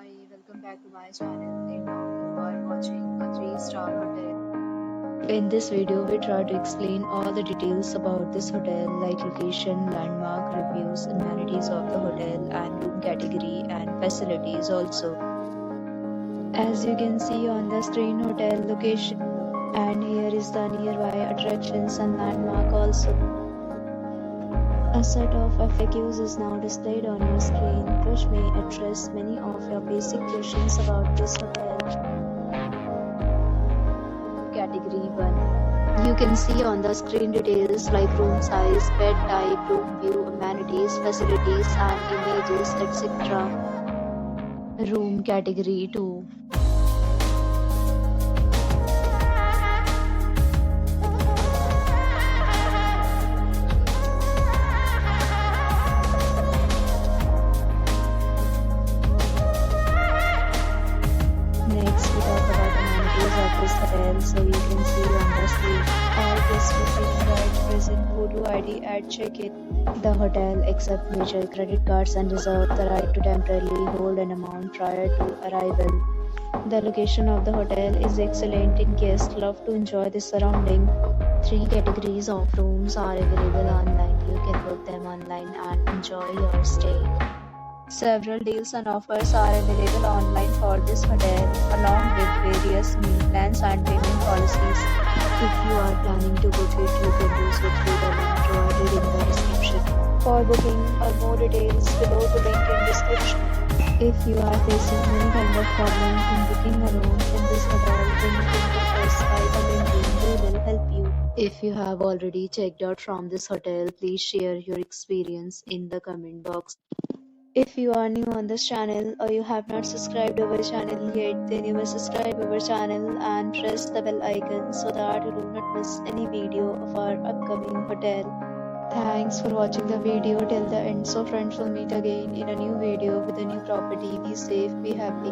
Hi, welcome back to my channel, and now you are watching a 3-star hotel. In this video, we try to explain all the details about this hotel like location, landmark, reviews, amenities of the hotel, and room category and facilities also. As you can see on the screen, hotel location, and here is the nearby attractions and landmark also. A set of FAQs is now displayed on your screen, which may address many of your basic questions about this hotel. Category 1. You can see on the screen details like room size, bed type, room view, amenities, facilities, and images, etc. Room Category 2. Next, we talk about amenities of this hotel. So you can see on the screen, all guests will be required to present photo ID at check-in. The hotel accepts major credit cards and reserves the right to temporarily hold an amount prior to arrival. The location of the hotel is excellent and guests love to enjoy the surrounding. 3 categories of rooms are available online. You can book them online and enjoy your stay. Several deals and offers are available online for this hotel, along with various meal plans and payment policies. If you are planning to book it, you can do so through the link provided in the description. For booking or more details, below the link in description. If you are facing any kind of problem in booking a room in this hotel, then you can book us by the link. We will help you. If you have already checked out from this hotel, please share your experience in the comment box. If you are new on this channel or you have not subscribed our channel yet, then you must subscribe our channel and press the bell icon so that you do not miss any video of our upcoming hotel. Thanks for watching the video till the end. So friends, will meet again in a new video with a new property. Be safe, be happy.